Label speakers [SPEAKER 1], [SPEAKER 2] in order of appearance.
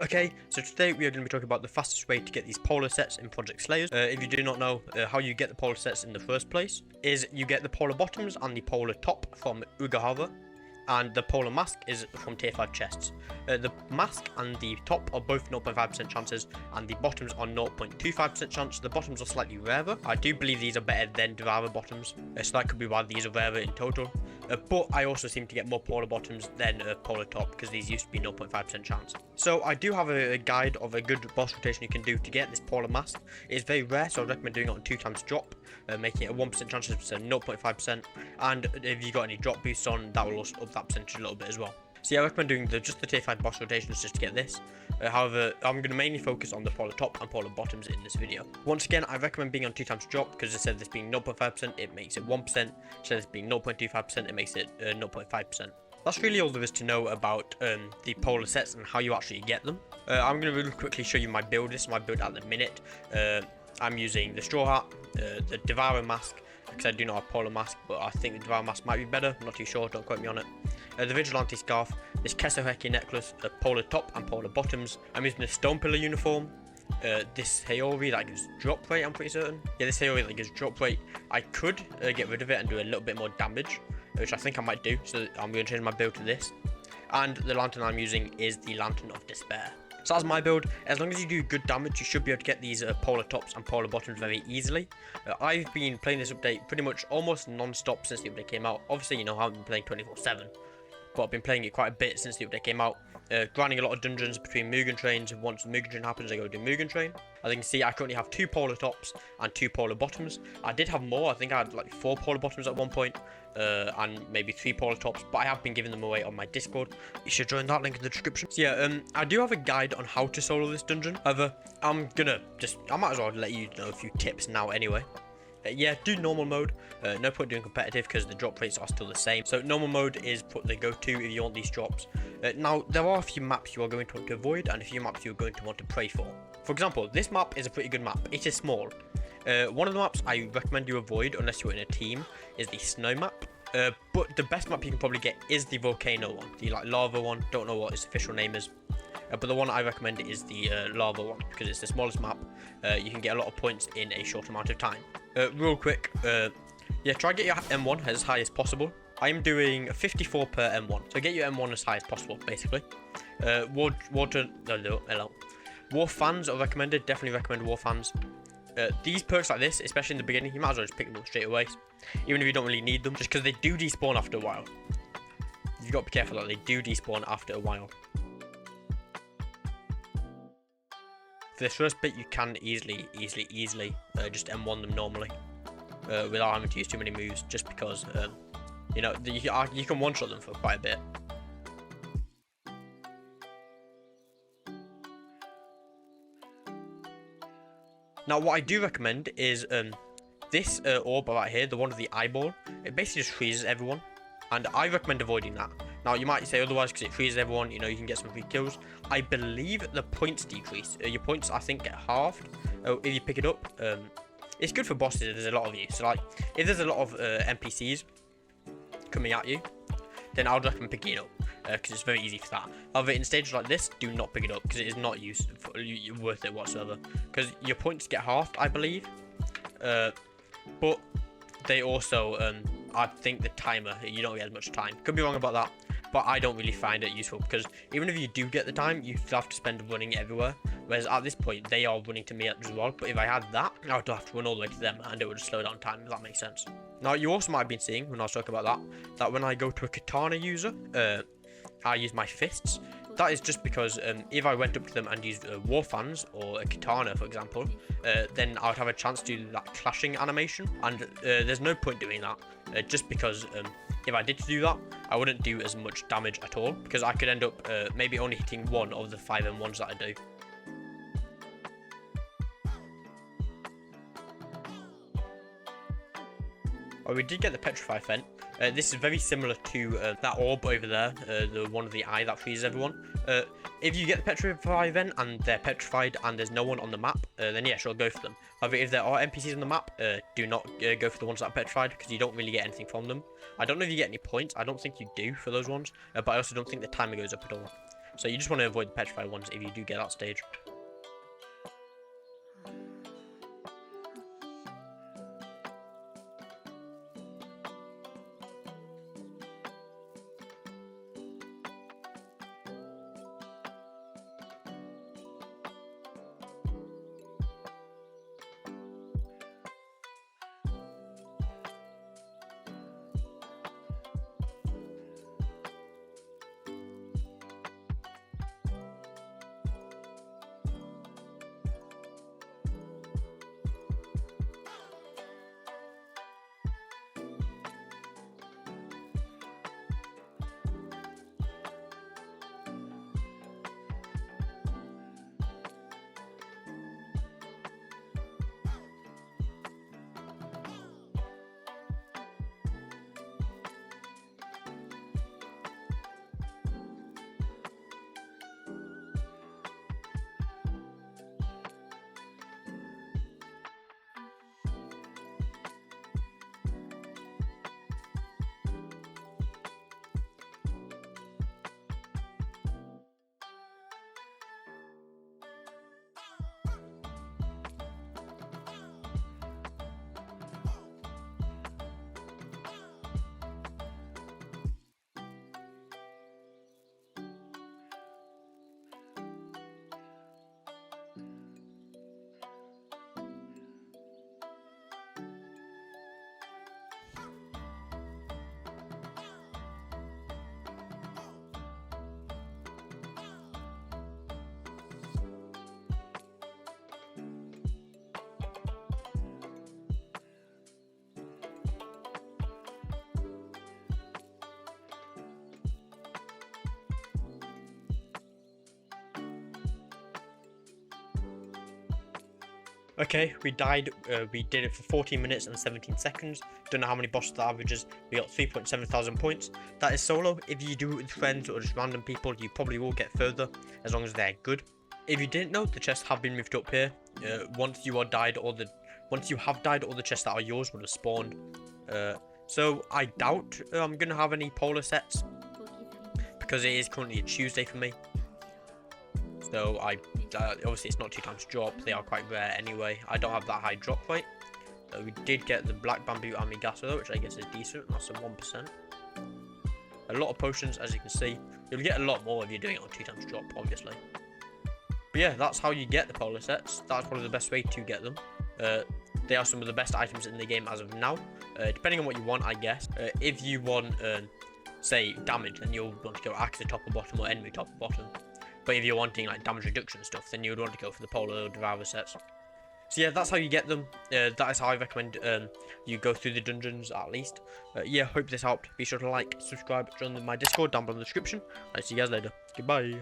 [SPEAKER 1] Okay, so today we are going to be talking about the fastest way to get these polar sets in Project Slayers. If you do not know how you get the polar sets in the first place, is you get the polar bottoms and the polar top from Ugahava, and the polar mask is from tier 5 chests. The mask and the top are both 0.5% chances, and the bottoms are 0.25% chance. The bottoms are slightly rarer. I do believe these are better than Devourer bottoms, so that could be why these are rarer in total. But I also seem to get more polar bottoms than polar top, because these used to be 0.5% chance. So I do have a guide of a good boss rotation you can do to get this polar mask. It is very rare, so I recommend doing it on 2 times drop, making it a 1% chance instead of 0.5%. And if you got any drop boosts on, that will also up that percentage a little bit as well. So yeah, I recommend doing just the tier 5 boss rotations just to get this. However, I'm going to mainly focus on the polar top and polar bottoms in this video. Once again, I recommend being on 2 times drop, because instead of this being 0.5%, it makes it 1%. Instead of this being 0.25%, it makes it 0.5%. That's really all there is to know about the polar sets and how you actually get them. I'm going to really quickly show you my build. This is my build at the minute. I'm using the straw hat, the Devourer mask, because I do not have polar mask, but I think the Devourer mask might be better. I'm not too sure, don't quote me on it. The Vigilante scarf, this Kesoheki necklace, the polar top and polar bottoms. I'm using the Stone Pillar uniform, this Haori that gives drop rate, I'm pretty certain. Yeah, this Haori that gives drop rate. I could get rid of it and do a little bit more damage, which I think I might do, so I'm going to change my build to this. And the lantern I'm using is the Lantern of Despair. So that's my build. As long as you do good damage, you should be able to get these polar tops and polar bottoms very easily. I've been playing this update pretty much almost non-stop since the update came out. Obviously, you know, I haven't been playing 24/7, but I've been playing it quite a bit since the update came out. Grinding a lot of dungeons between Mugen Trains, and once the Mugen Train happens, I go do Mugen Train. As you can see, I currently have 2 polar tops and 2 polar bottoms. I did have more. I think I had like 4 polar bottoms at one point, and maybe 3 polar tops, but I have been giving them away on my Discord. You should join that link in the description. So yeah, I do have a guide on how to solo this dungeon. However, I might as well let you know a few tips now anyway. Yeah, do normal mode. No point doing competitive because the drop rates are still the same. So normal mode is the go-to if you want these drops. Now, there are a few maps you are going to want to avoid and a few maps you're going to want to pray for. For example, this map is a pretty good map. It is small. One of the maps I recommend you avoid unless you're in a team is the snow map. But the best map you can probably get is the volcano one, the lava one. Don't know what its official name is. But the one I recommend is the lava one, because it's the smallest map. You can get a lot of points in a short amount of time. Real quick, yeah, try to get your M1 as high as possible. I am doing 54 per M1, so get your M1 as high as possible, basically. War fans are recommended, definitely recommend war fans. These perks like this, especially in the beginning, you might as well just pick them up straight away, even if you don't really need them, just because they do despawn after a while. You've got to be careful that they do despawn after a while. For this first bit, you can easily just M1 them normally, without having to use too many moves, just because, you know, you can one-shot them for quite a bit. Now, what I do recommend is this orb right here, the one with the eyeball. It basically just freezes everyone, and I recommend avoiding that. Now, you might say otherwise because it freezes everyone, you know, you can get some free kills. I believe the points decrease. Your points, I think, get halved if you pick it up. It's good for bosses if there's a lot of you. So, like, if there's a lot of NPCs coming at you, then I would recommend picking it up, because it's very easy for that. However, in stages like this, do not pick it up, because it is not worth it whatsoever. Because your points get halved, I believe. But they also, I think the timer, you don't get as much time. Could be wrong about that, but I don't really find it useful, because even if you do get the time, you still have to spend running everywhere. Whereas at this point, they are running to me as well. But if I had that, I would have to run all the way to them, and it would slow down time, if that makes sense. Now, you also might have been seeing, when I was talking about that when I go to a katana user, I use my fists. That is just because if I went up to them and used war fans or a katana, for example, then I would have a chance to do that clashing animation. And there's no point doing that, just because if I did do that, I wouldn't do as much damage at all, because I could end up maybe only hitting one of the 5 M1s that I do. Oh, we did get the Petrify event. This is very similar to that orb over there, the one with the eye that freezes everyone. If you get the Petrify event and they're petrified and there's no one on the map, then yeah, sure, go for them. However, if there are NPCs on the map, do not go for the ones that are petrified, because you don't really get anything from them. I don't know if you get any points. I don't think you do for those ones, but I also don't think the timer goes up at all. So you just want to avoid the petrified ones if you do get that stage. Okay, we died. We did it for 14 minutes and 17 seconds. Don't know how many bosses that averages. We got 3.7 thousand points. That is solo. If you do it with friends or just random people, you probably will get further as long as they're good. If you didn't know, the chests have been moved up here. Once you have died, all the chests that are yours would have spawned. So I doubt I'm gonna have any polar sets because it is currently a Tuesday for me. So obviously it's not 2 times drop, they are quite rare anyway. I don't have that high drop rate. We did get the black bamboo amigasso though, which I guess is decent. That's a 1%. A lot of potions, as you can see. You'll get a lot more if you're doing it on 2 times drop, obviously. But yeah, that's how you get the polar sets. That's probably the best way to get them. They are some of the best items in the game as of now. Depending on what you want, I guess. If you want, say, damage, then you'll want to go axe top or bottom or enemy top or bottom. But if you're wanting like damage reduction stuff, then you would want to go for the polar or devour sets. So yeah, that's how you get them. That is how I recommend you go through the dungeons at least. Yeah, hope this helped. Be sure to like, subscribe, join my Discord down below in the description. I'll see you guys later. Goodbye.